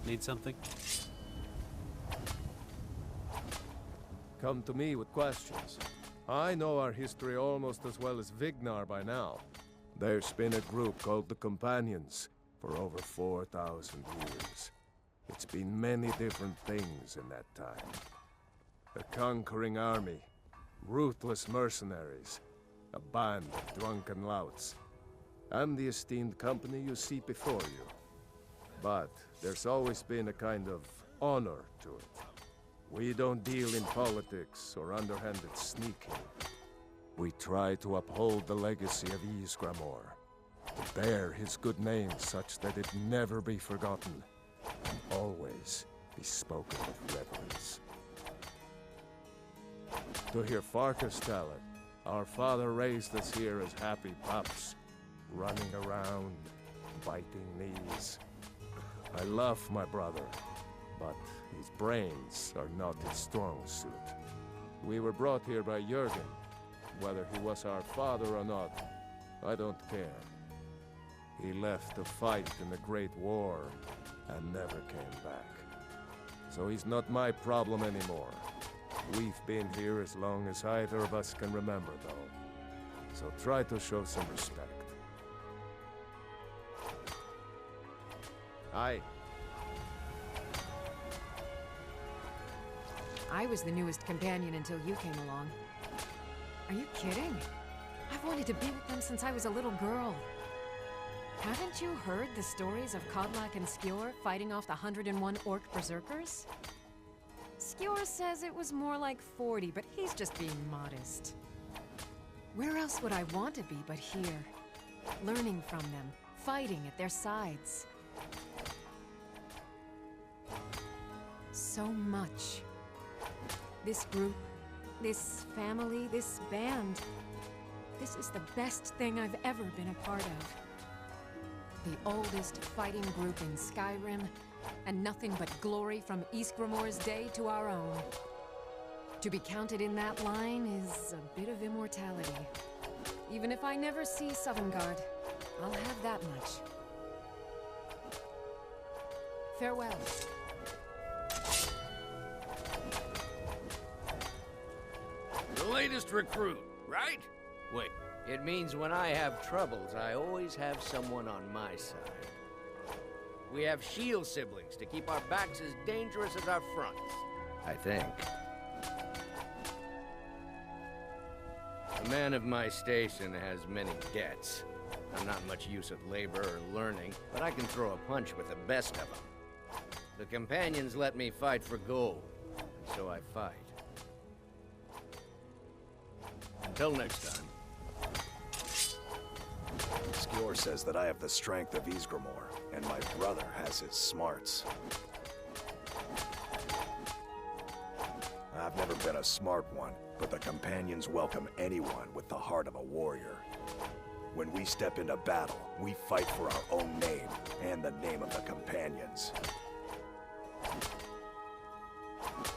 Need something? Come to me with questions. I know our history almost as well as Vignar by now. There's been a group called the Companions for over 4,000 years. It's been many different things in that time. A conquering army, ruthless mercenaries, a band of drunken louts, and the esteemed company you see before you. But there's always been a kind of honor to it. We don't deal in politics or underhanded sneaking. We try to uphold the legacy of Ysgramor, to bear his good name such that it never be forgotten, and always be spoken with reverence. To hear Farkas tell it, our father raised us here as happy pups, running around, biting knees. I love my brother, but his brains are not his strong suit. We were brought here by Jürgen. Whether he was our father or not, I don't care. He left to fight in the Great War and never came back. So he's not my problem anymore. We've been here as long as either of us can remember, though. So try to show some respect. Aye. I was the newest companion until you came along. Are you kidding? I've wanted to be with them since I was a little girl. Haven't you heard the stories of Kodlak and Skjor fighting off the 101 orc berserkers? Skjor says it was more like 40, but he's just being modest. Where else would I want to be but here? Learning from them, fighting at their sides. So much. This group, this family, this band. This is the best thing I've ever been a part of. The oldest fighting group in Skyrim, and nothing but glory from Ysgramor's day to our own. To be counted in that line is a bit of immortality. Even if I never see Sovngarde, I'll have that much. Farewell. The latest recruit, right? Wait, it means when I have troubles, I always have someone on my side. We have shield siblings to keep our backs as dangerous as our fronts, I think. A man of my station has many debts. I'm not much use at labor or learning, but I can throw a punch with the best of them. The companions let me fight for gold, and so I fight. Until next time. Skjor says that I have the strength of Ysgramor, and my brother has his smarts. I've never been a smart one, but the Companions welcome anyone with the heart of a warrior. When we step into battle, we fight for our own name, and the name of the Companions.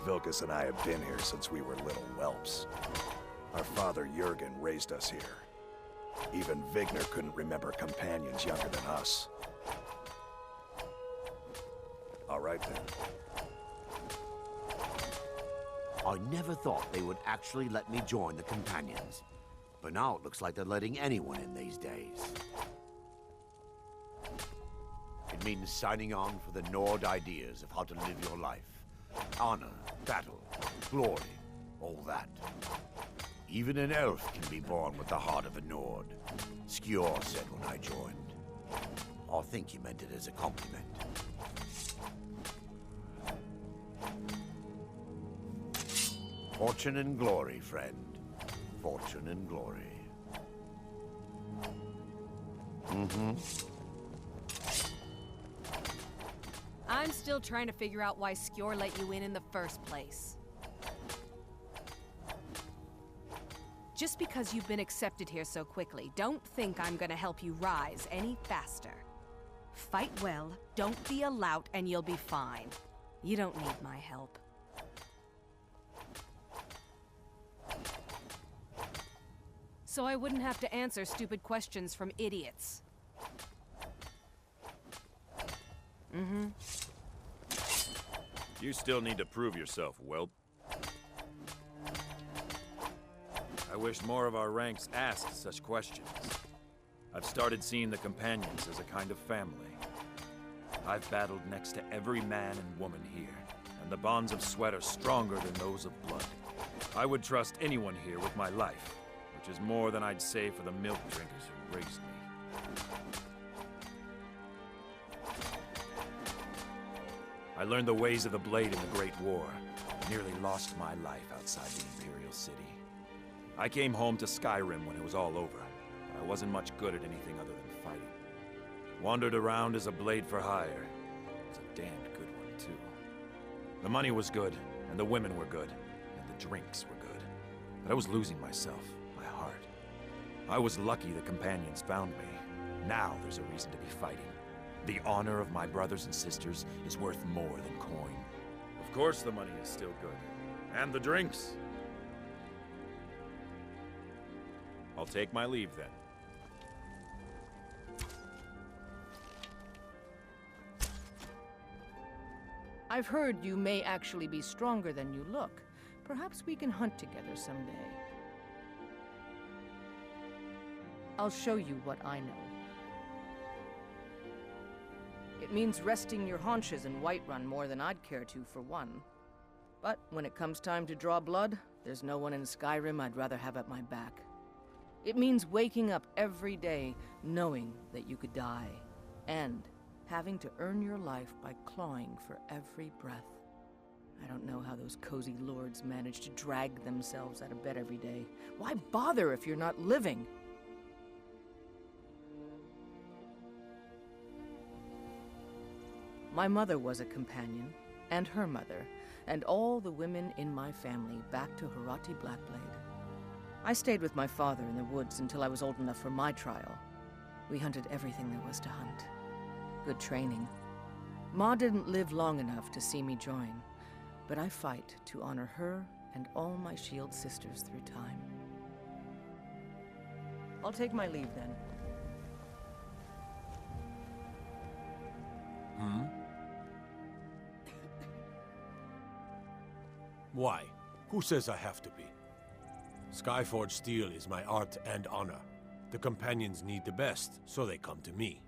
Vilkas and I have been here since we were little whelps. Our father Jürgen raised us here. Even Vignar couldn't remember companions younger than us. All right then. I never thought they would actually let me join the Companions. But now it looks like they're letting anyone in these days. It means signing on for the Nord ideas of how to live your life. Honor, battle, glory, all that. Even an elf can be born with the heart of a Nord. Skjor said when I joined. I think he meant it as a compliment. Fortune and glory, friend. Fortune and glory. I'm still trying to figure out why Skjor let you in the first place. Just because you've been accepted here so quickly, don't think I'm gonna help you rise any faster. Fight well, don't be a lout, and you'll be fine. You don't need my help. So I wouldn't have to answer stupid questions from idiots. You still need to prove yourself, whelp. I wish more of our ranks asked such questions. I've started seeing the companions as a kind of family. I've battled next to every man and woman here, and the bonds of sweat are stronger than those of blood. I would trust anyone here with my life, which is more than I'd say for the milk drinkers who raised me. I learned the ways of the blade in the Great War. Nearly lost my life outside the Imperial City. I came home to Skyrim when it was all over, but I wasn't much good at anything other than fighting. Wandered around as a blade for hire. It was a damned good one, too. The money was good, and the women were good, and the drinks were good. But I was losing myself, my heart. I was lucky the companions found me. Now there's a reason to be fighting. The honor of my brothers and sisters is worth more than coin. Of course the money is still good. And the drinks. I'll take my leave then. I've heard you may actually be stronger than you look. Perhaps we can hunt together someday. I'll show you what I know. It means resting your haunches in Whiterun more than I'd care to, for one. But when it comes time to draw blood, there's no one in Skyrim I'd rather have at my back. It means waking up every day knowing that you could die, and having to earn your life by clawing for every breath. I don't know how those cozy lords manage to drag themselves out of bed every day. Why bother if you're not living? My mother was a companion, and her mother, and all the women in my family back to Harati Blackblade. I stayed with my father in the woods until I was old enough for my trial. We hunted everything there was to hunt. Good training. Ma didn't live long enough to see me join, but I fight to honor her and all my shield sisters through time. I'll take my leave then. Why? Who says I have to be? Skyforge steel is my art and honor. The companions need the best, so they come to me.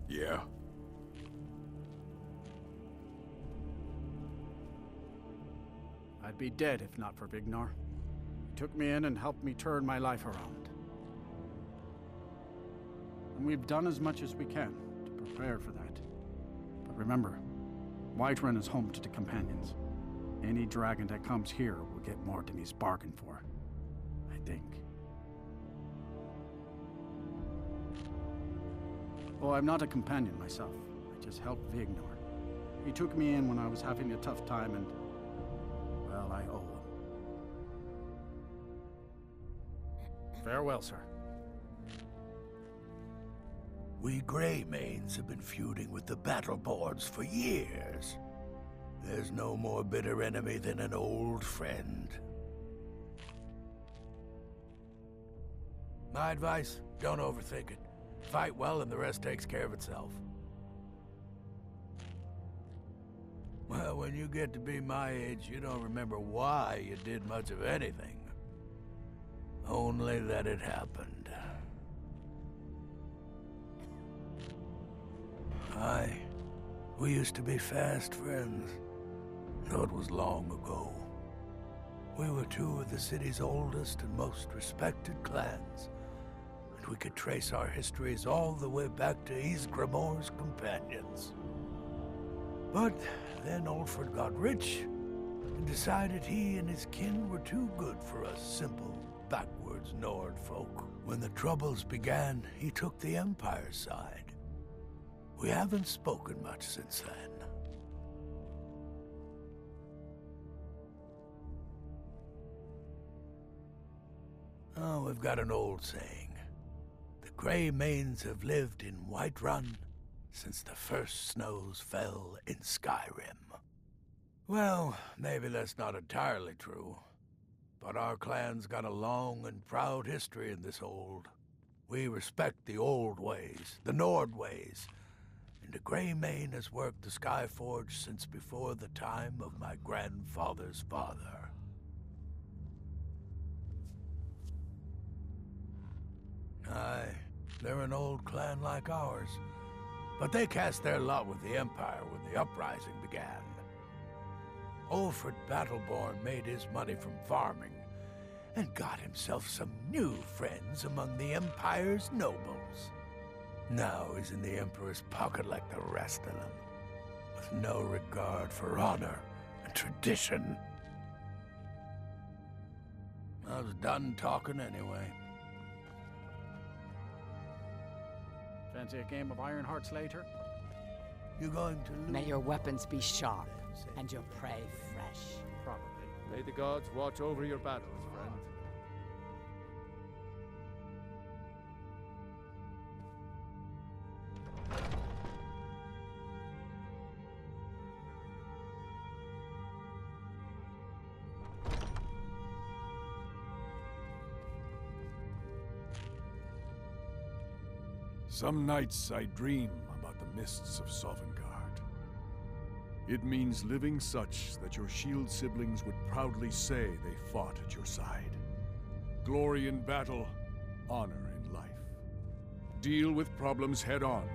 Yeah? I'd be dead if not for Vignar. He took me in and helped me turn my life around. And we've done as much as we can to prepare for that. But remember, Whiterun is home to the companions. Any dragon that comes here will get more than he's bargained for. I think. Oh, I'm not a companion myself. I just helped Vignar. He took me in when I was having a tough time and... well, I owe him. Farewell, sir. We Greymanes have been feuding with the Battleborns for years. There's no more bitter enemy than an old friend. My advice, don't overthink it. Fight well and the rest takes care of itself. Well, when you get to be my age, you don't remember why you did much of anything. Only that it happened. We used to be fast friends, though it was long ago. We were two of the city's oldest and most respected clans, and we could trace our histories all the way back to Ysgramor's companions. But then Ulfred got rich and decided he and his kin were too good for us simple, backwards Nord folk. When the Troubles began, he took the Empire's side. We haven't spoken much since then. Oh, we've got an old saying. The Grey Manes have lived in Whiterun since the first snows fell in Skyrim. Well, maybe that's not entirely true, but our clan's got a long and proud history in this old. We respect the old ways, the Nord ways, and the Grey Mane has worked the Skyforge since before the time of my grandfather's father. Aye, they're an old clan like ours, but they cast their lot with the Empire when the uprising began. Ulfred Battleborn made his money from farming, and got himself some new friends among the Empire's nobles. Now he's in the Emperor's pocket like the rest of them, with no regard for honor and tradition. I was done talking anyway. Fancy a game of Iron Hearts later? You going to lose? May your weapons be sharp, and your prey fresh. Probably. May the gods watch over your battles, friend. Some nights I dream about the mists of Sovngarde. It means living such that your shield siblings would proudly say they fought at your side. Glory in battle, honor in life. Deal with problems head on.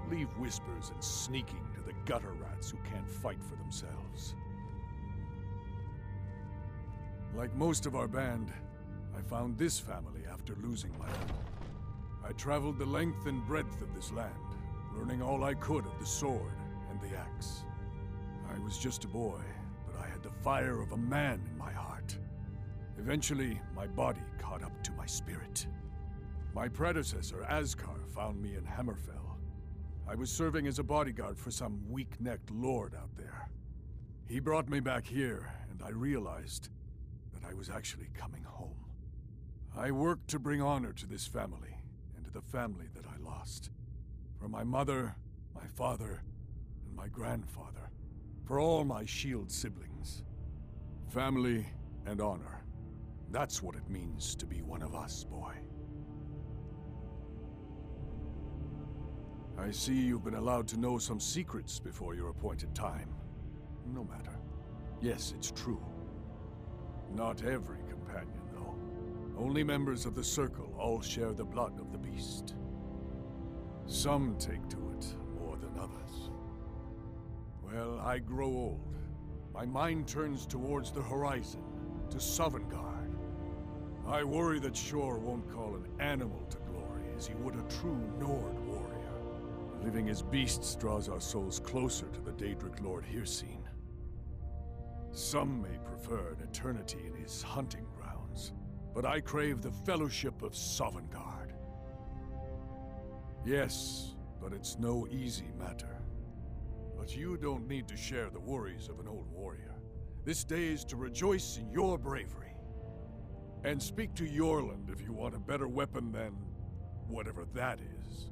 Leave whispers and sneaking to the gutter rats who can't fight for themselves. Like most of our band, I found this family after losing my own. I traveled the length and breadth of this land, learning all I could of the sword and the axe. I was just a boy, but I had the fire of a man in my heart. Eventually, my body caught up to my spirit. My predecessor, Askar, found me in Hammerfell. I was serving as a bodyguard for some weak-necked lord out there. He brought me back here, and I realized that I was actually coming home. I worked to bring honor to this family, the family that I lost. For my mother, my father, and my grandfather. For all my shield siblings. Family and honor. That's what it means to be one of us, boy. I see you've been allowed to know some secrets before your appointed time. No matter. Yes, it's true. Not every companion, though. Only members of the Circle all share the blood of the beast. Some take to it more than others. Well, I grow old. My mind turns towards the horizon, to Sovngarde. I worry that Shor won't call an animal to glory as he would a true Nord warrior. Living as beasts draws our souls closer to the Daedric Lord Hircine. Some may prefer an eternity in his hunting grounds, but I crave the fellowship of Sovngarde. Yes, but it's no easy matter. But you don't need to share the worries of an old warrior. This day is to rejoice in your bravery. And speak to Yorland if you want a better weapon than whatever that is.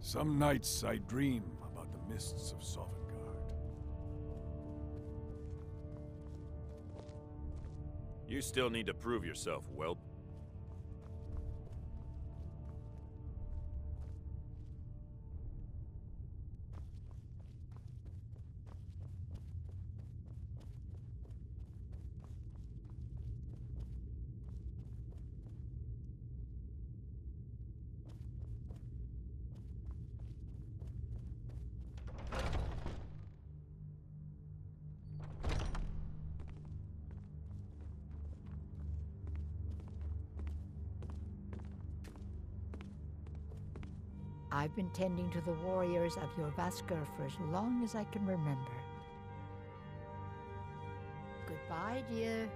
Some nights I dream about the mists of Sovngarde. You still need to prove yourself, whelp. I've been tending to the warriors of your Vasker for as long as I can remember. Goodbye, dear.